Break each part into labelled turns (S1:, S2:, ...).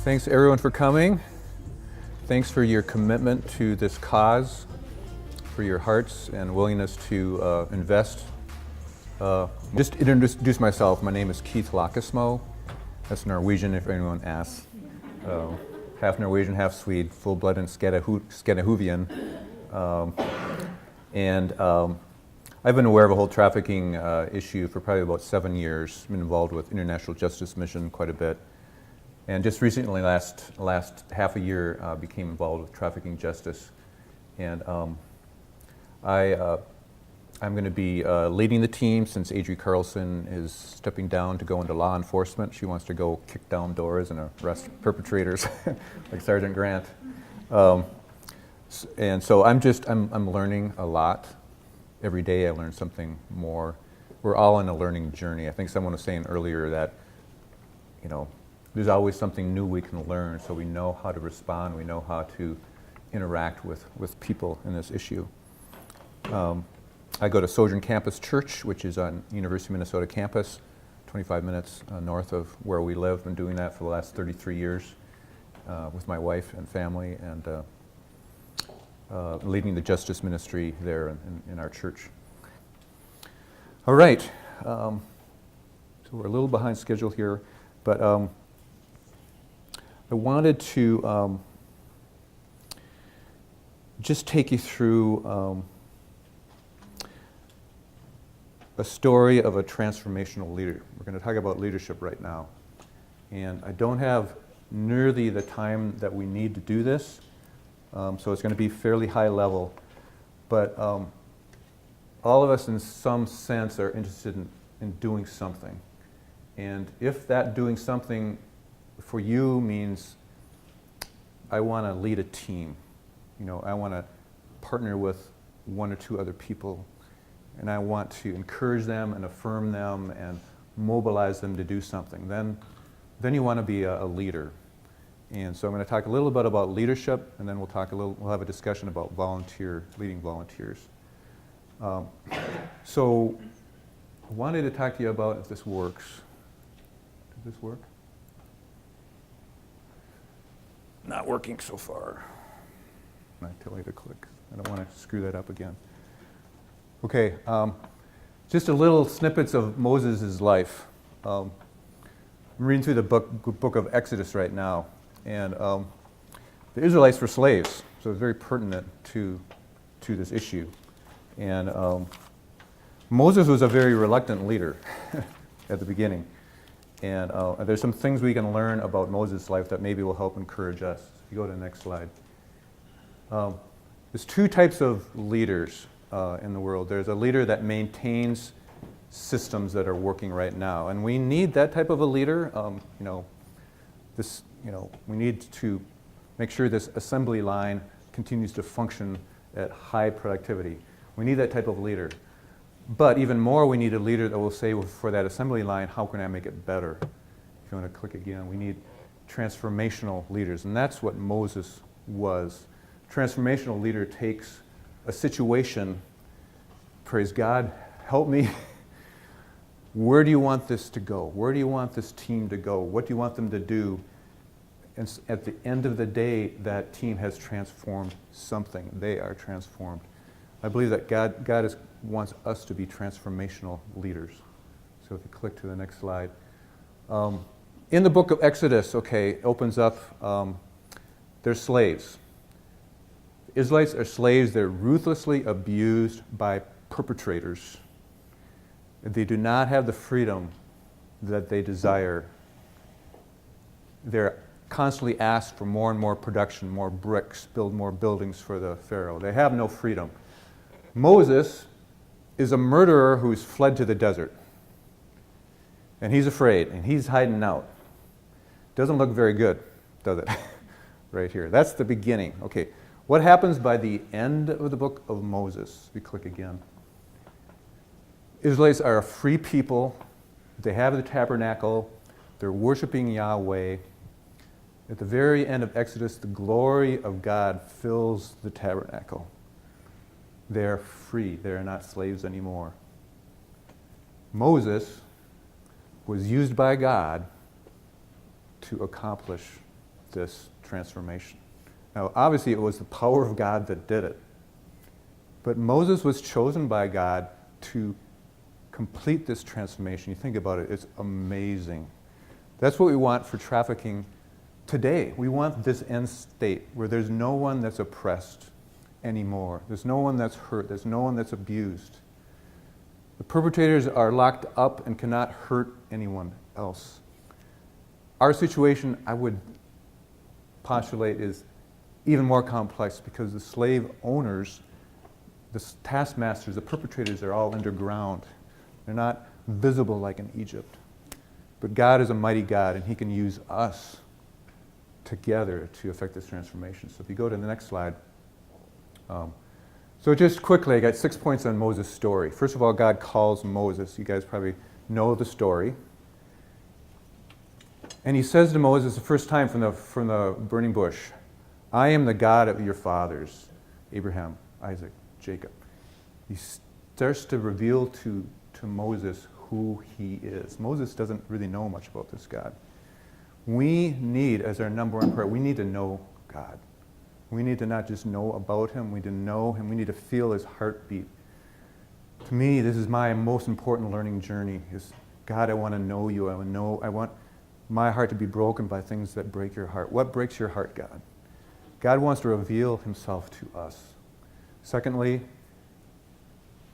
S1: Thanks everyone for coming. Thanks for your commitment to this cause, for your hearts and willingness to invest. Just to introduce myself, my name is Keith Lokkesmoe. That's Norwegian if anyone asks. Half Norwegian, half Swede, full-blooded Scandinavian. I've been aware of a whole trafficking issue for probably about 7 years. Been involved with International Justice Mission quite a bit. And just recently, last half a year, became involved with trafficking justice. And I'm going to be leading the team since Adri Carlson is stepping down to go into law enforcement. She wants to go kick down doors and arrest perpetrators, like Sergeant Grant. And so I'm learning a lot. Every day I learn something more. We're all in a learning journey. I think someone was saying earlier that, there's always something new we can learn, so we know how to respond, we know how to interact with people in this issue. I go to Sojourn Campus Church, which is on University of Minnesota campus, 25 minutes north of where we live. Been doing that for the last 33 years with my wife and family, and leading the justice ministry there in our church. All right, so we're a little behind schedule here, but I wanted to just take you through a story of a transformational leader. We're going to talk about leadership right now. And I don't have nearly the time that we need to do this, so it's going to be fairly high level. But all of us in some sense are interested in doing something. And if that doing something for you means I want to lead a team, I want to partner with one or two other people, and I want to encourage them and affirm them and mobilize them to do something, then you want to be a leader. And so I'm going to talk a little bit about leadership, and then we'll have a discussion about leading volunteers. So I wanted to talk to you about if this works. Does this work? Not working so far. I tell you to click. I don't want to screw that up again. Okay, just a little snippets of Moses' life. I'm reading through the book of Exodus right now, and the Israelites were slaves, so it's very pertinent to this issue. And Moses was a very reluctant leader at the beginning. And there's some things we can learn about Moses' life that maybe will help encourage us. If you go to the next slide. There's two types of leaders in the world. There's a leader that maintains systems that are working right now, and we need that type of a leader. We need to make sure this assembly line continues to function at high productivity. We need that type of leader. But even more, we need a leader that will say, for that assembly line, how can I make it better? If you want to click again, we need transformational leaders, and that's what Moses was. Transformational leader takes a situation, praise God, help me. Where do you want this to go? Where do you want this team to go? What do you want them to do? And at the end of the day, that team has transformed something. They are transformed. I believe that God wants us to be transformational leaders. So if you click to the next slide. In the book of Exodus, it opens up, they're slaves. Israelites are slaves. They're ruthlessly abused by perpetrators. They do not have the freedom that they desire. They're constantly asked for more and more production, more bricks, build more buildings for the Pharaoh. They have no freedom. Moses is a murderer who's fled to the desert. And he's afraid, and he's hiding out. Doesn't look very good, does it? Right here. That's the beginning. Okay. What happens by the end of the book of Moses? We click again. Israelites are a free people. They have the tabernacle. They're worshiping Yahweh. At the very end of Exodus, the glory of God fills the tabernacle. They're free. They're not slaves anymore. Moses was used by God to accomplish this transformation. Now, obviously, it was the power of God that did it. But Moses was chosen by God to complete this transformation. You think about it, it's amazing. That's what we want for trafficking today. We want this end state where there's no one that's oppressed anymore. There's no one that's hurt. There's no one that's abused. The perpetrators are locked up and cannot hurt anyone else. Our situation, I would postulate, is even more complex because the slave owners, the taskmasters, the perpetrators are all underground. They're not visible like in Egypt. But God is a mighty God, and He can use us together to affect this transformation. So if you go to the next slide. So just quickly, I got 6 points on Moses' story. First of all, God calls Moses. You guys probably know the story. And He says to Moses the first time from the burning bush, I am the God of your fathers, Abraham, Isaac, Jacob. He starts to reveal to Moses who He is. Moses doesn't really know much about this God. We need, as our number one prayer, we need to know God. We need to not just know about Him, we need to know Him, we need to feel His heartbeat. To me, this is my most important learning journey, is God, I want to know You. I want my heart to be broken by things that break Your heart. What breaks Your heart, God? God wants to reveal Himself to us. Secondly,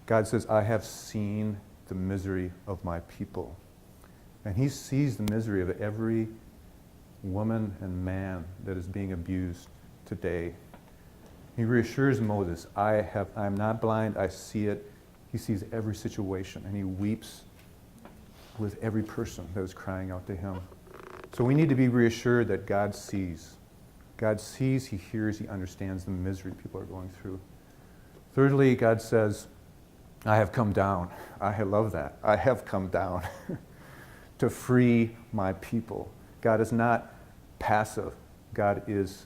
S1: God says, I have seen the misery of my people. And He sees the misery of every woman and man that is being abused today. He reassures Moses, I'm not blind, I see it. He sees every situation, and He weeps with every person that is crying out to Him. So we need to be reassured that God sees. God sees, He hears, He understands the misery people are going through. Thirdly, God says, I have come down. I love that. I have come down to free my people. God is not passive. God is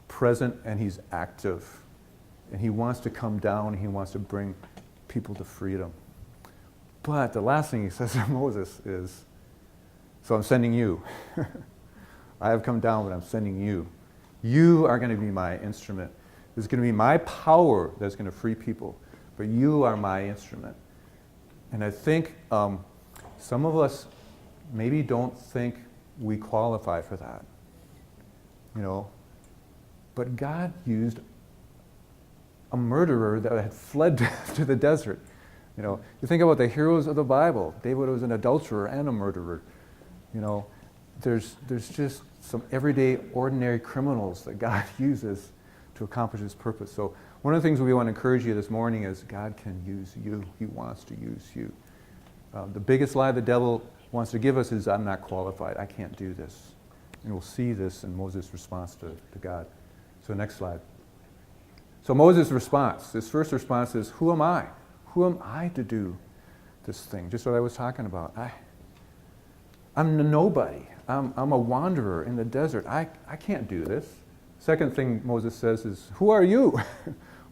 S1: present, and He's active. And He wants to come down, and He wants to bring people to freedom. But the last thing He says to Moses is, so I'm sending you. I have come down, but I'm sending you. You are going to be my instrument. It's going to be my power that's going to free people. But you are my instrument. And I think some of us maybe don't think we qualify for that. You know, but God used a murderer that had fled to the desert. You know, you think about the heroes of the Bible. David was an adulterer and a murderer. You know, there's just some everyday, ordinary criminals that God uses to accomplish His purpose. So one of the things we want to encourage you this morning is God can use you. He wants to use you. The biggest lie the devil wants to give us is, I'm not qualified. I can't do this. And we'll see this in Moses' response to God. So next slide. So Moses' response, his first response is, who am I? Who am I to do this thing? Just what I was talking about. I'm a nobody. I'm a wanderer in the desert. I can't do this. Second thing Moses says is, who are you?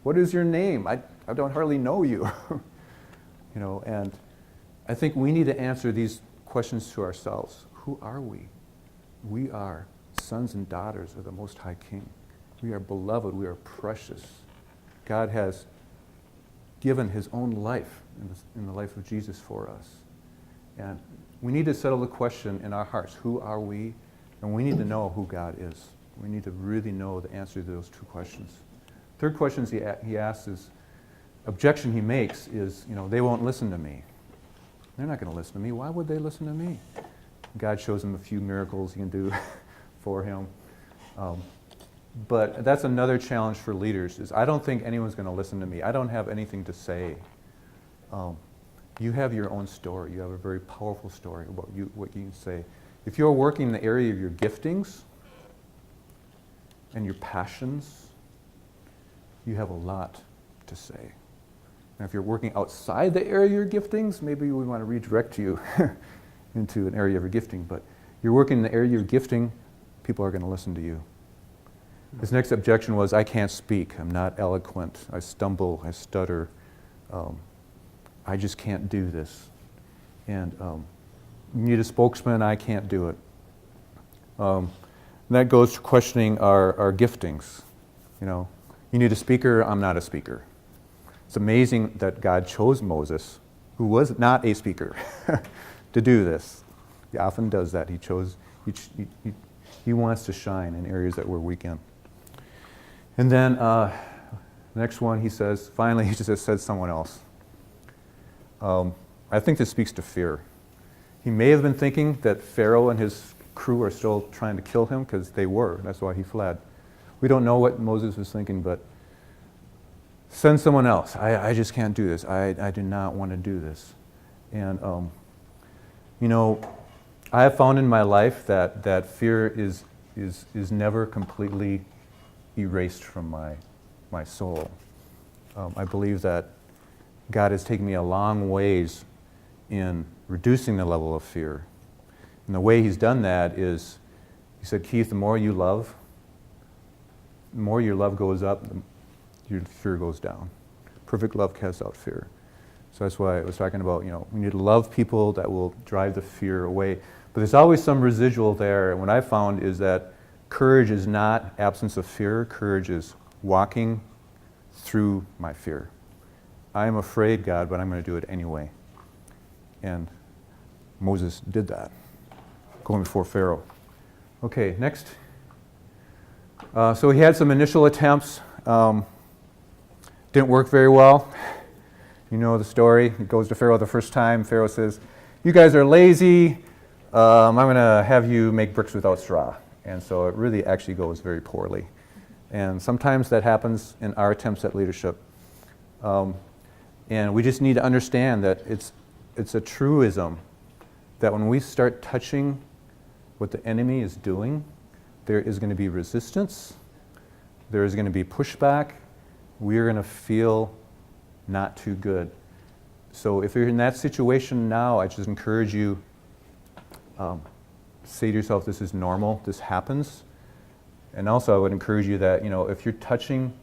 S1: What is your name? I don't hardly know you. You know, and I think we need to answer these questions to ourselves. Who are we? We are sons and daughters of the Most High King. We are beloved. We are precious. God has given His own life in the life of Jesus for us. And we need to settle the question in our hearts, who are we? And we need to know who God is. We need to really know the answer to those two questions. Third question he asks is, objection he makes is, you know, they won't listen to me. They're not going to listen to me. Why would they listen to me? God shows him a few miracles He can do for him. But that's another challenge for leaders, is I don't think anyone's going to listen to me. I don't have anything to say. You have your own story. You have a very powerful story about what you can say. If you're working in the area of your giftings and your passions, you have a lot to say. And if you're working outside the area of your giftings, maybe we want to redirect you into an area of your gifting. But you're working in the area of your gifting, people are going to listen to you. His next objection was, I can't speak. I'm not eloquent. I stumble. I stutter. I just can't do this. And you need a spokesman. I can't do it. And that goes to questioning our giftings. You know, you need a speaker, I'm not a speaker. It's amazing that God chose Moses, who was not a speaker, to do this. He often does that. He wants to shine in areas that we're weak in. And then the next one, he says, finally, he just says someone else. I think this speaks to fear. He may have been thinking that Pharaoh and his crew are still trying to kill him, because they were. That's why he fled. We don't know what Moses was thinking, but send someone else. I just can't do this. I do not want to do this. And, you know, I have found in my life that fear is never completely erased from my soul. I believe that God has taken me a long ways in reducing the level of fear. And the way he's done that is, he said, Keith, the more your love goes up, your fear goes down. Perfect love casts out fear. So that's why I was talking about, you know, we need to love people that will drive the fear away. But there's always some residual there. And what I found is that courage is not absence of fear. Courage is walking through my fear. I am afraid, God, but I'm going to do it anyway. And Moses did that, going before Pharaoh. Okay, next. So he had some initial attempts. Didn't work very well. You know the story. He goes to Pharaoh the first time. Pharaoh says, you guys are lazy. I'm going to have you make bricks without straw. And so it really actually goes very poorly. And sometimes that happens in our attempts at leadership. And we just need to understand that it's a truism that when we start touching what the enemy is doing, there is going to be resistance. There is going to be pushback. We're going to feel not too good. So if you're in that situation now, I just encourage you, say to yourself, this is normal, this happens. And also I would encourage you that, you know, if you're touching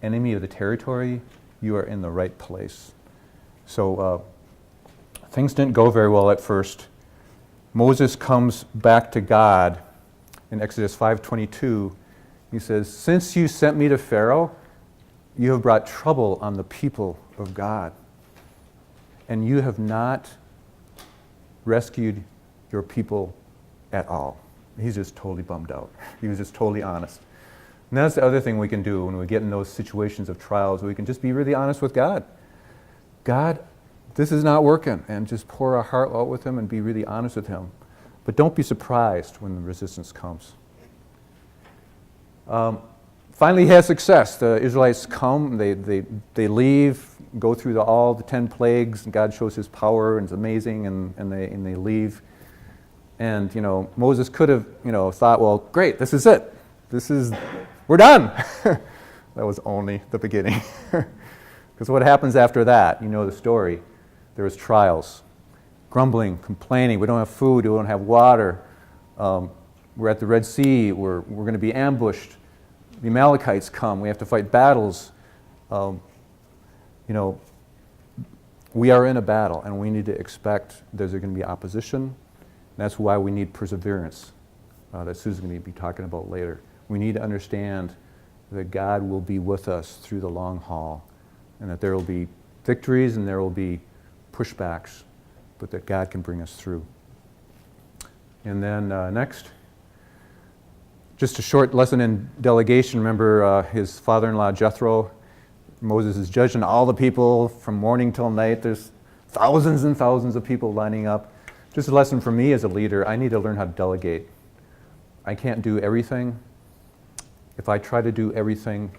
S1: enemy of the territory, you are in the right place. So things didn't go very well at first. Moses comes back to God in Exodus 5:22. He says, since you sent me to Pharaoh, you have brought trouble on the people of God, and you have not rescued your people at all. He's just totally bummed out. He was just totally honest. And that's the other thing we can do when we get in those situations of trials. We can just be really honest with God. God, this is not working, and just pour our heart out with him and be really honest with him. But don't be surprised when the resistance comes. Finally, he has success. The Israelites come, they leave, go through all the 10 plagues, and God shows his power, and it's amazing, and they leave. And, you know, Moses could have, you know, thought, well, great, this is it. We're done. That was only the beginning. Because what happens after that, you know the story. There was trials, grumbling, complaining. We don't have food, we don't have water. We're at the Red Sea, we're going to be ambushed. The Amalekites come, we have to fight battles. You know, we are in a battle, and we need to expect there's going to be opposition. That's why we need perseverance, that Susan's going to be talking about later. We need to understand that God will be with us through the long haul, and that there will be victories and there will be pushbacks, but that God can bring us through. And then next, just a short lesson in delegation. Remember his father-in-law Jethro. Moses is judging all the people from morning till night. There's thousands and thousands of people lining up. Just a lesson for me as a leader, I need to learn how to delegate. I can't do everything. If I try to do everything,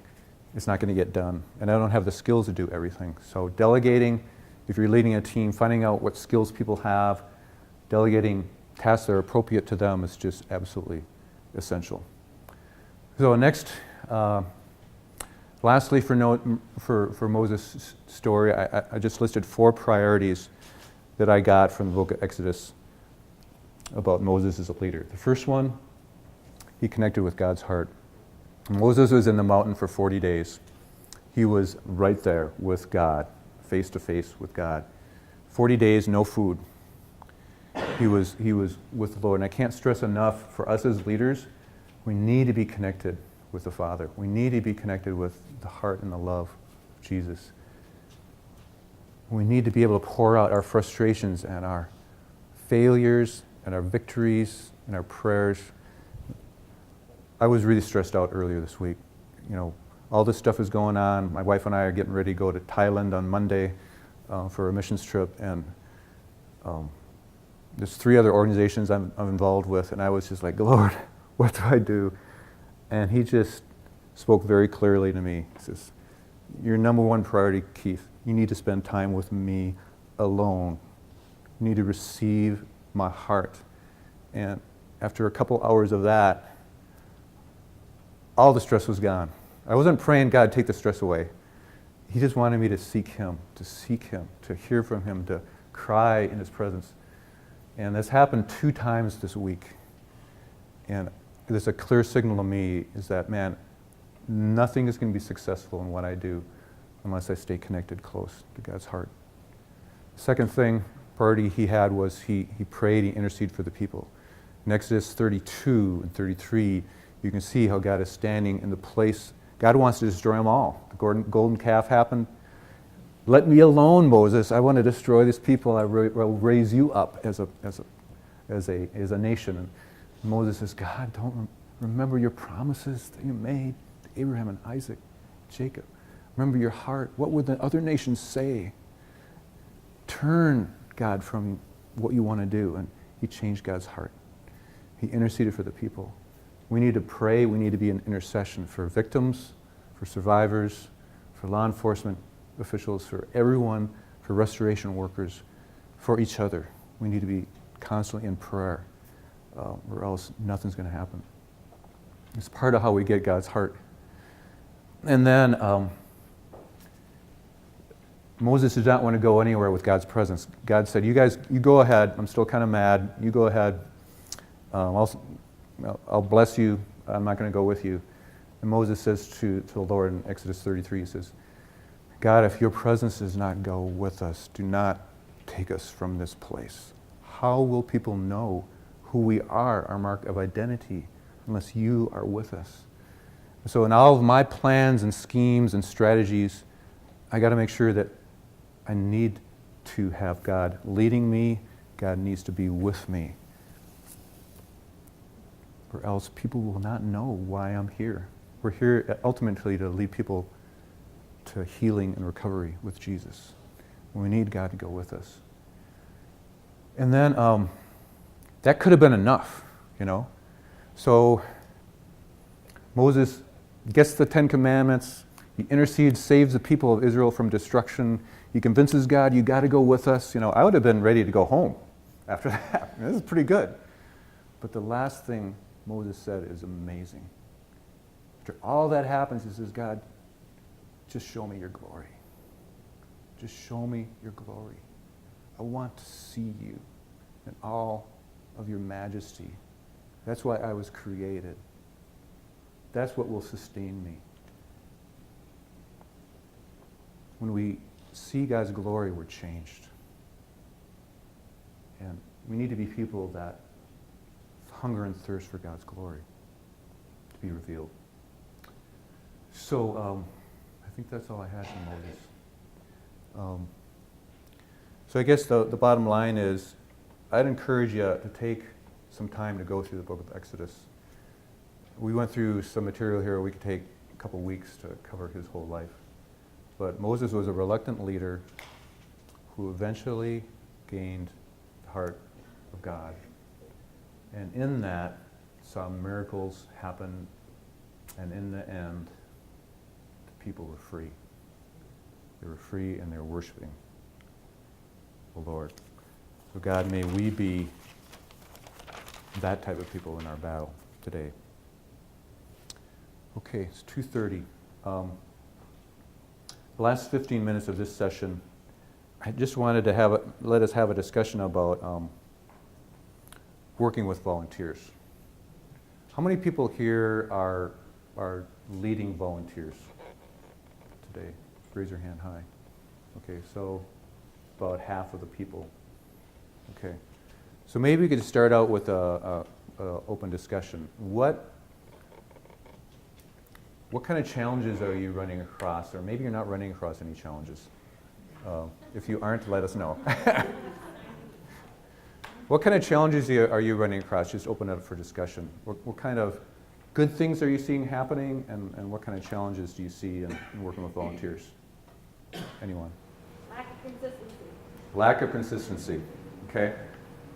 S1: it's not going to get done. And I don't have the skills to do everything. So delegating, if you're leading a team, finding out what skills people have, delegating tasks that are appropriate to them is just absolutely essential. So next, lastly for Moses' story, I just listed 4 priorities that I got from the book of Exodus about Moses as a leader. The first one, he connected with God's heart. Moses was in the mountain for 40 days. He was right there with God, face to face with God. 40 days, no food. He was with the Lord. And I can't stress enough for us as leaders We need to be connected with the Father. We need to be connected with the heart and the love of Jesus. We need to be able to pour out our frustrations and our failures and our victories and our prayers. I was really stressed out earlier this week. You know, all this stuff is going on. My wife and I are getting ready to go to Thailand on Monday for a missions trip, and there's 3 other organizations I'm involved with, and I was just like, Lord, what do I do? And he just spoke very clearly to me. He says, your number one priority, Keith, you need to spend time with me alone. You need to receive my heart. And after a couple hours of that, all the stress was gone. I wasn't praying, God, take the stress away. He just wanted me to seek him, to hear from him, to cry in his presence. And this happened 2 times this week. And there's a clear signal to me is that, man, nothing is going to be successful in what I do unless I stay connected close to God's heart. Second priority he had was he prayed, he interceded for the people. In Exodus 32 and 33, you can see how God is standing in the place. God wants to destroy them all. The golden calf happened. Let me alone, Moses. I want to destroy this people. I will raise you up as a nation. And Moses says, God, don't remember your promises that you made to Abraham and Isaac, Jacob. Remember your heart. What would the other nations say? Turn, God, from what you want to do. And he changed God's heart. He interceded for the people. We need to pray. We need to be in intercession for victims, for survivors, for law enforcement officials, for everyone, for restoration workers, for each other. We need to be constantly in prayer, or else nothing's going to happen. It's part of how we get God's heart. And then Moses did not want to go anywhere with God's presence. God said, you guys, you go ahead. I'm still kind of mad. You go ahead. I'll bless you. I'm not going to go with you. And Moses says to the Lord in Exodus 33, he says, God, if your presence does not go with us, do not take us from this place. How will people know who we are, our mark of identity, unless you are with us? So in all of my plans and schemes and strategies, I got to make sure that I need to have God leading me. God needs to be with me. Or else people will not know why I'm here. We're here ultimately to lead people to healing and recovery with Jesus. We need God to go with us. And then that could have been enough, you know. So Moses gets the 10 Commandments. He intercedes, saves the people of Israel from destruction. He convinces God, you got to go with us. You know, I would have been ready to go home after that. This is pretty good. But the last thing Moses said is amazing. After all that happens, he says, God, just show me your glory. Just show me your glory. I want to see you in all of your majesty. That's why I was created. That's what will sustain me. When we see God's glory, we're changed. And we need to be people that hunger and thirst for God's glory to be revealed. So I think that's all I had from Moses. So I guess the bottom line is I'd encourage you to take some time to go through the book of Exodus. We went through some material here. We could take a couple weeks to cover his whole life. But Moses was a reluctant leader who eventually gained the heart of God. And in that, saw miracles happen, and in the end, the people were free. They were free and they were worshiping the Lord. So God, may we be that type of people in our battle today. Okay, it's 2:30. The last 15 minutes of this session, I just wanted to let us have a discussion about working with volunteers. How many people here are leading volunteers today? Raise your hand high. Okay, so about half of the people. Okay, so maybe we could start out with a open discussion. What what kind of challenges are you running across? Or maybe you're not running across any challenges. If you aren't, let us know. What kind of challenges are you running across? Just open it up for discussion. What kind of good things are you seeing happening, and what kind of challenges do you see in working with volunteers? Anyone?
S2: Lack of consistency.
S1: Lack of consistency. Okay.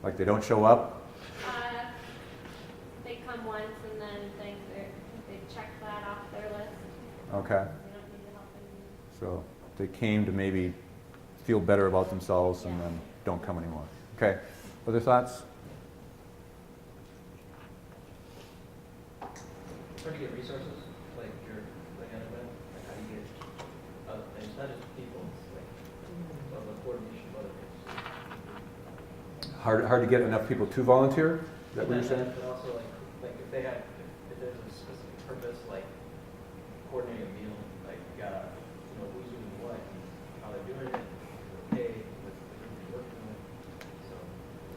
S1: Like they don't show up?
S2: They come once and then think they check that off their list.
S1: Okay.
S2: They don't need to help anymore.
S1: So they came to maybe feel better about themselves and then don't come anymore. Okay. Other thoughts?
S3: Try to get resources, like you're like an event, like how do you get other things, not just people, it's like the coordination of other things.
S1: Hard to get enough people to volunteer? Is that what you're saying?
S3: But also like if they had, if there's a specific purpose, like coordinating a meal, like you gotta, who's doing what, how they're doing it, okay, with the group you're working with, so.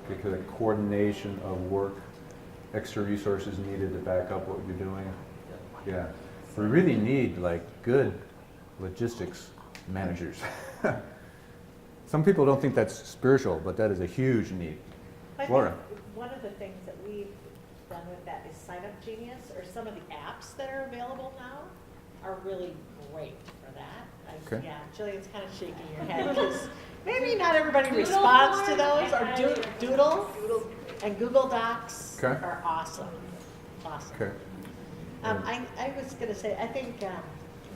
S1: Because of coordination of work, extra resources needed to back up what you're doing. Yeah. We really need like good logistics managers. Some people don't think that's spiritual, but that is a huge need. Laura.
S4: One of the things that we've done with that is Sign Up Genius, or some of the apps that are available now are really great for that.
S1: Okay.
S4: Yeah, Jillian's kind of shaking your head because maybe not everybody responds to those, or Doodle and Google Docs
S1: Okay.
S4: are awesome. Awesome.
S1: Okay.
S4: I was going to say, I think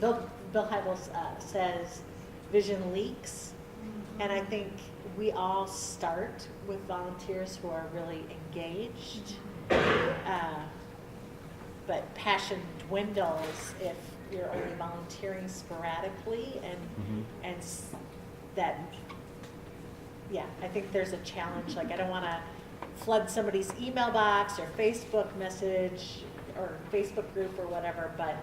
S4: Bill Hybels says vision leaks, and I think we all start with volunteers who are really engaged, but passion dwindles if you're only volunteering sporadically, and that, yeah, I think there's a challenge. Like, I don't want to flood somebody's email box or Facebook message or Facebook group or whatever, but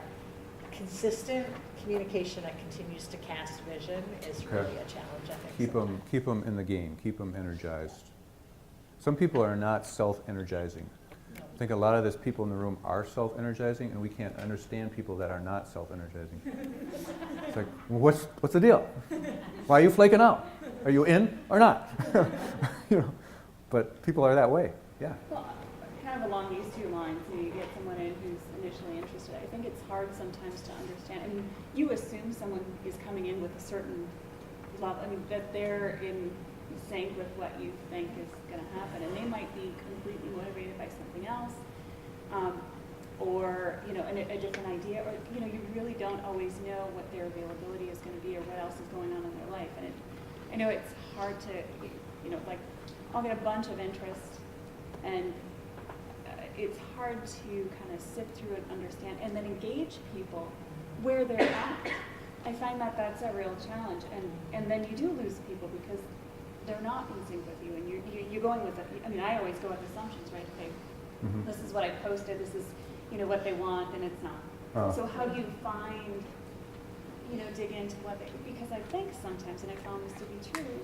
S4: consistent communication that continues to cast vision is really a challenge, I think.
S1: Keep them in the game. Keep them energized. Some people are not self-energizing. I think a lot of this people in the room are self-energizing, and we can't understand people that are not self-energizing. It's like, well, what's the deal? Why are you flaking out? Are you in or not? But people are that way. Yeah.
S5: Well, kind of along these two lines, you get someone in who's initially interested. I think it's hard sometimes to understand. I mean, you assume someone is coming in with a certain level, that they're in sync with what you think is going to happen, and they might be completely motivated by something else, or a different idea, or you really don't always know what their availability is going to be or what else is going on in their life. And I know it's hard to, like, I'll get a bunch of interest, and it's hard to kind of sift through and understand and then engage people where they're at. I find that that's a real challenge, and then you do lose people because they're not in sync with you, and you're going with it. I mean, I always go with assumptions, right? Okay, this is what I posted, this is what they want, and it's not. So how do you find, dig into what they, because I think sometimes, and I found this to be true,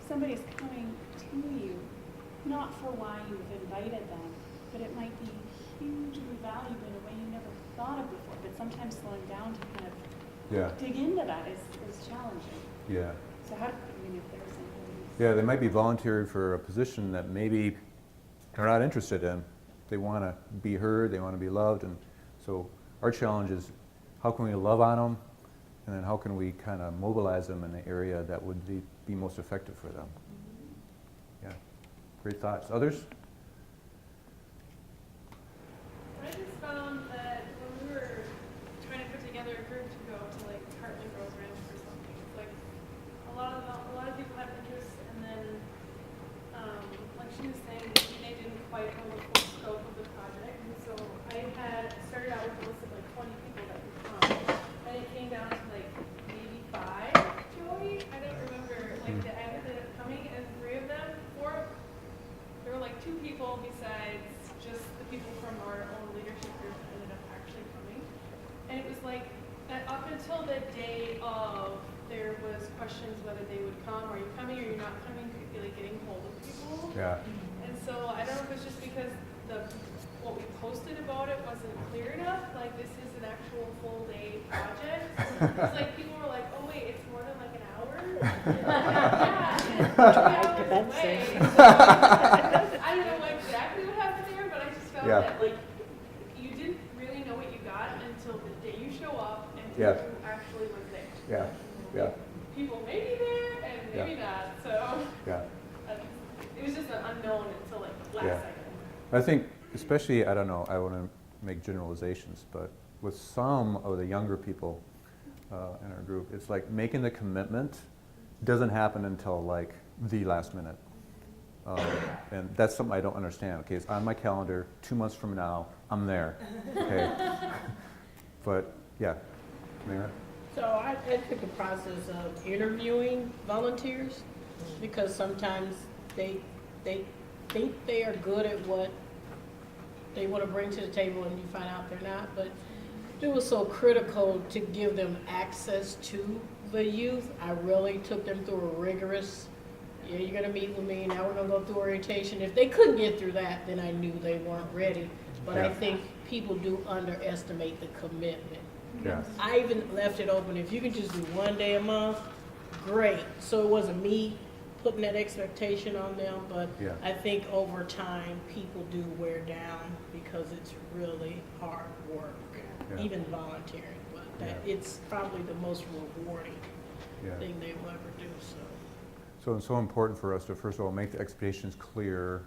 S5: somebody's coming to you not for why you've invited them, but it might be hugely valuable in a way you never thought of before. But sometimes slowing down to kind of dig into that is challenging.
S1: Yeah.
S5: So how, if there's something.
S1: Yeah, they might be volunteering for a position that maybe they're not interested in. They want to be heard, they want to be loved, and so our challenge is how can we love on them, and then how can we kind of mobilize them in the area that would be most effective for them. Yeah, great thoughts. Others?
S6: I just found that when we were trying to put together a group to go to like Heartland Girls Ranch or something, it's like a lot of people have interest, and then like she was saying, they didn't quite know the full scope of the project, and so I had started out with a list of like 20 people that would come, and it came down to like maybe 5. Joey, I don't remember. Like the ended up coming, and 3 of them, 4. There were like 2 people besides just the people from our own leadership group that ended up actually coming. And it was like, up until the day of, there was questions whether they would come, are you coming, are you not coming, like getting hold of people.
S1: Yeah.
S6: And so I don't know if it's just because what we posted about it wasn't clear enough. Like, this is an actual full day project. It's like people were like, oh wait, it's more than like an hour. Yeah, it's 3 hours away. So, I don't know exactly what happened there, but I just felt
S1: Yeah.
S6: that like you didn't really know what you got until the day you show up and
S1: Yeah.
S6: who actually was there.
S1: Yeah, yeah,
S6: People may be there and maybe not. So
S1: yeah.
S6: it was just an unknown until like the last
S1: Yeah.
S6: second.
S1: I think, especially, I don't know, I want to make generalizations, but with some of the younger people in our group, it's like making the commitment doesn't happen until like the last minute. And that's something I don't understand. Okay, it's on my calendar, 2 months from now, I'm there. Okay. But yeah, Mara?
S7: So I took the process of interviewing volunteers because sometimes they think they are good at what they want to bring to the table and you find out they're not. But it was so critical to give them access to the youth. I really took them through a rigorous, yeah, you're going to meet with me, now we're going to go through orientation. If they couldn't get through that, then I knew they weren't ready. But I
S1: Yeah.
S7: think people do underestimate the commitment.
S1: Yeah.
S7: I even left it open. If you could just do 1 day a month, great. So it wasn't me putting that expectation on them, but
S1: Yeah.
S7: I think over time, people do wear down because it's really hard work,
S1: Yeah.
S7: even volunteering. But that
S1: Yeah.
S7: it's probably the most rewarding
S1: Yeah.
S7: thing they will ever do.
S1: So it's so important for us to, first of all, make the expectations clear.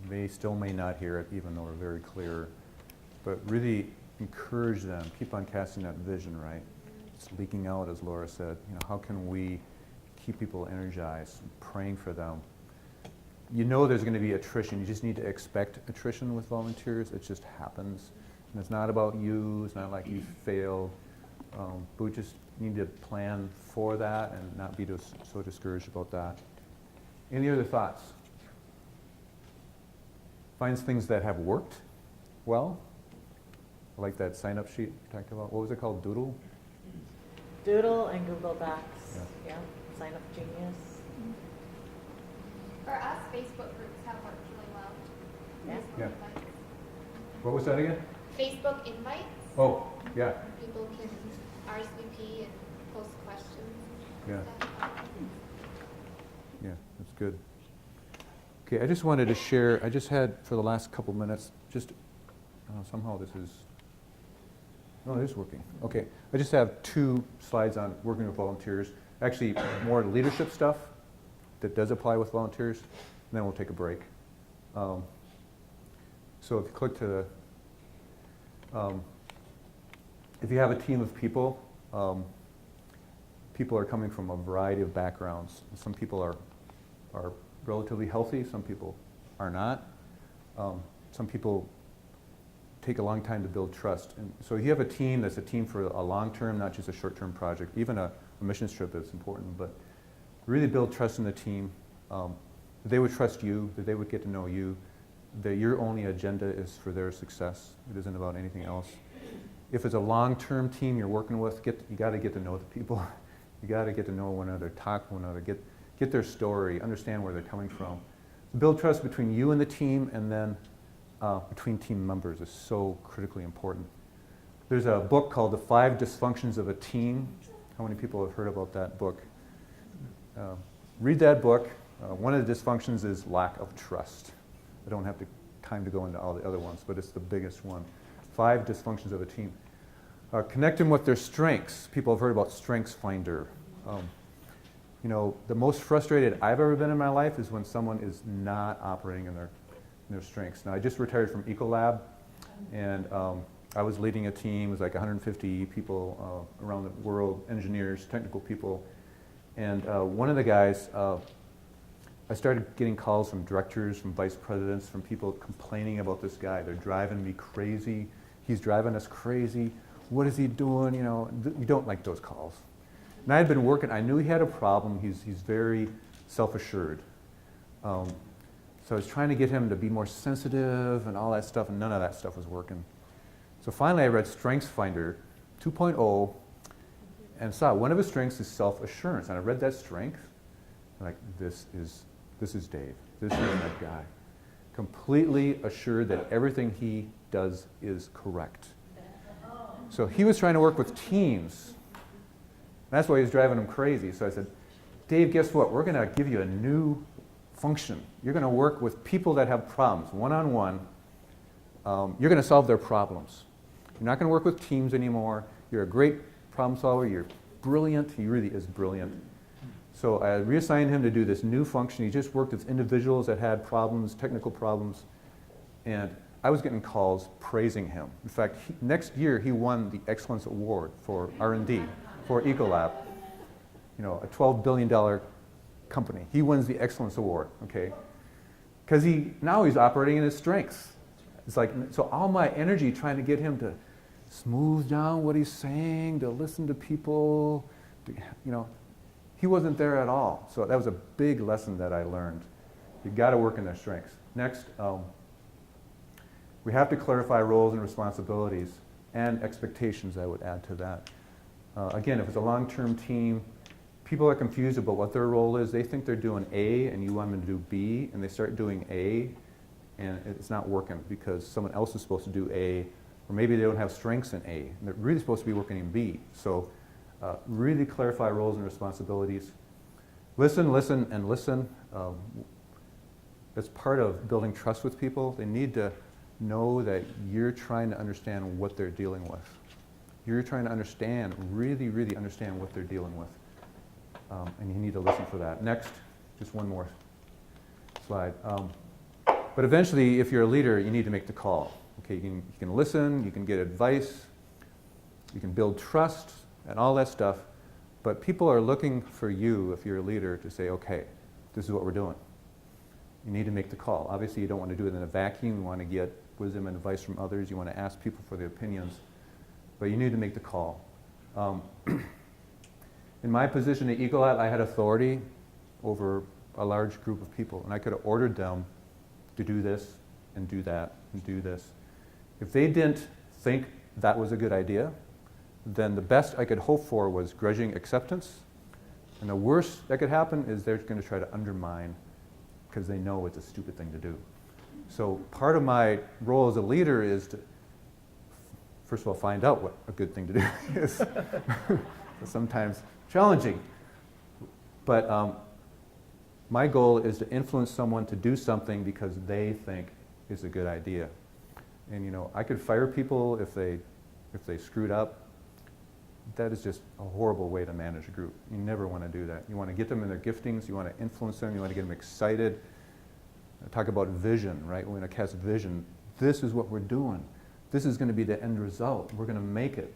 S1: They still may not hear it, even though we're very clear. But really encourage them, keep on casting that vision, right? It's leaking out, as Laura said. You know, how can we keep people energized, praying for them? You know there's going to be attrition. You just need to expect attrition with volunteers. It just happens. And it's not about you. It's not like you failed. But we just need to plan for that and not be so discouraged about that. Any other thoughts? Finds things that have worked well. I like that sign-up sheet you talked about. What was it called? Doodle?
S4: Doodle and Google Docs,
S1: Yeah.
S4: yeah, Sign Up Genius.
S2: For us, Facebook groups have worked really well.
S4: Yeah.
S2: Facebook
S1: Yeah.
S2: invites.
S1: What was that again?
S2: Facebook invites.
S1: Oh, yeah,
S2: People can RSVP and post questions.
S1: yeah,
S2: Stuff.
S1: yeah, that's good. Okay, I just wanted to share, I just had for the last couple minutes, just somehow this is, no, it is working. Okay, I just have 2 slides on working with volunteers. Actually, more leadership stuff that does apply with volunteers, and then we'll take a break. So if you click to the, if you have a team of people, people are coming from a variety of backgrounds. Some people are relatively healthy, some people are not. Some people take a long time to build trust. And so you have a team that's a team for a long-term, not just a short-term project. Even a mission trip is important, but really build trust in the team. That they would trust you, that they would get to know you, that your only agenda is for their success. It isn't about anything else. If it's a long-term team you're working with, you got to get to know the people. You got to get to know one another, talk to one another, get their story, understand where they're coming from. Build trust between you and the team, and then between team members is so critically important. There's a book called The 5 Dysfunctions of a Team. How many people have heard about that book? Read that book. One of the dysfunctions is lack of trust. I don't have time to go into all the other ones, but it's the biggest one. 5 dysfunctions of a team. Connect them with their strengths. People have heard about Strengths Finder. You know, the most frustrated I've ever been in my life is when someone is not operating in their strengths. Now, I just retired from Ecolab, and I was leading a team. It was like 150 people around the world, engineers, technical people. And one of the guys, I started getting calls from directors, from vice presidents, from people complaining about this guy. They're driving me crazy. He's driving us crazy. What is he doing? You know, you don't like those calls. And I had been working. I knew he had a problem. He's very self-assured. So I was trying to get him to be more sensitive and all that stuff, and none of that stuff was working. So finally I read Strengths Finder 2.0 and saw one of his strengths is self-assurance. And I read that strength, and like, this is Dave. This is that guy. completely assured that everything he does is correct. So he was trying to work with teams. That's why he was driving him crazy. So I said, Dave, guess what? We're going to give you a new function. You're going to work with people that have problems, one-on-one. You're going to solve their problems. You're not going to work with teams anymore. You're a great problem solver. You're brilliant. He really is brilliant. So I reassigned him to do this new function. He just worked with individuals that had problems, technical problems. And I was getting calls praising him. In fact, next year he won the Excellence Award for R&D for Ecolab. You know, a $12 billion company. He wins the Excellence Award, okay? Because now he's operating in his strengths. It's like, so all my energy trying to get him to smooth down what he's saying, to listen to people, he wasn't there at all. So that was a big lesson that I learned. You got to work in their strengths. Next, we have to clarify roles and responsibilities and expectations, I would add to that. Again, if it's a long-term team, people are confused about what their role is. They think they're doing A and you want them to do B, and they start doing A, and it's not working because someone else is supposed to do A, or maybe they don't have strengths in A, and they're really supposed to be working in B. So really clarify roles and responsibilities. Listen, listen, and listen. That's part of building trust with people. They need to know that you're trying to understand what they're dealing with. You're trying to understand, really, really understand what they're dealing with. And you need to listen for that. Next, just one more slide. But eventually, if you're a leader, you need to make the call. Okay, you can listen, you can get advice, you can build trust, and all that stuff. But people are looking for you, if you're a leader, to say, okay, this is what we're doing. You need to make the call. Obviously, you don't want to do it in a vacuum. You want to get wisdom and advice from others. You want to ask people for their opinions. But you need to make the call. In my position at Ecolab, I had authority over a large group of people, and I could have ordered them to do this and do that and do this. If they didn't think that was a good idea, then the best I could hope for was grudging acceptance, and the worst that could happen is they're going to try to undermine because they know it's a stupid thing to do. So part of my role as a leader is to, first of all, find out what a good thing to do is. Sometimes challenging. But my goal is to influence someone to do something because they think it's a good idea. And I could fire people if they screwed up. That is just a horrible way to manage a group. You never want to do that. You want to get them in their giftings. You want to influence them. You want to get them excited. Talk about vision, right? We want to cast vision. This is what we're doing. This is going to be the end result. We're going to make it.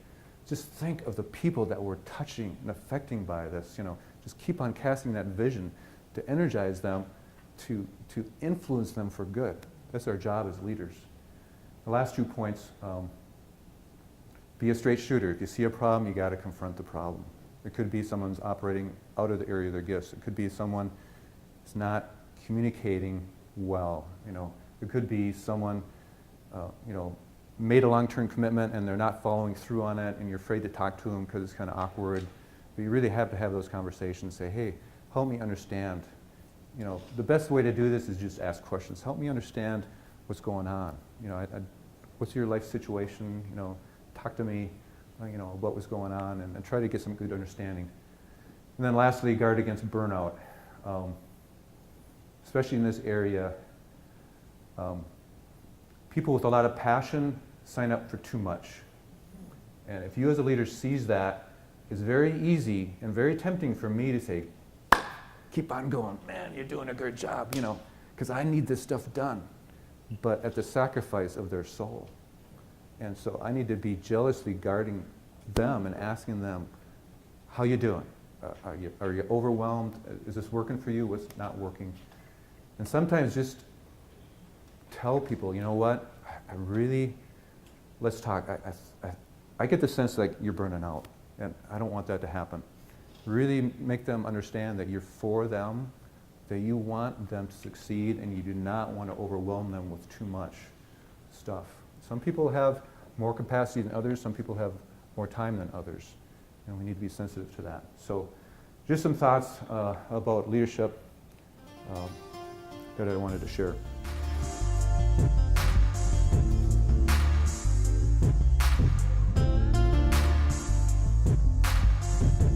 S1: Just think of the people that we're touching and affecting by this. Just keep on casting that vision to energize them, to influence them for good. That's our job as leaders. The last 2 points. Be a straight shooter. If you see a problem, you got to confront the problem. It could be someone's operating out of the area of their gifts. It could be someone is not communicating well. It could be someone, made a long-term commitment and they're not following through on it, and you're afraid to talk to them because it's kind of awkward. But you really have to have those conversations. Say, hey, help me understand. The best way to do this is just ask questions. Help me understand what's going on. What's your life situation? Talk to me, what was going on, and try to get some good understanding. And then lastly, guard against burnout. Especially in this area, people with a lot of passion sign up for too much. And if you as a leader sees that, it's very easy and very tempting for me to say, keep on going, man, you're doing a good job, because I need this stuff done, but at the sacrifice of their soul. And so I need to be jealously guarding them and asking them, how you doing? Are you overwhelmed? Is this working for you? What's not working? And sometimes just tell people, you know what? Let's talk. I get the sense like you're burning out, and I don't want that to happen. Really make them understand that you're for them, that you want them to succeed, and you do not want to overwhelm them with too much stuff. Some people have more capacity than others. Some people have more time than others. And we need to be sensitive to that. So just some thoughts about leadership that I wanted to share. you.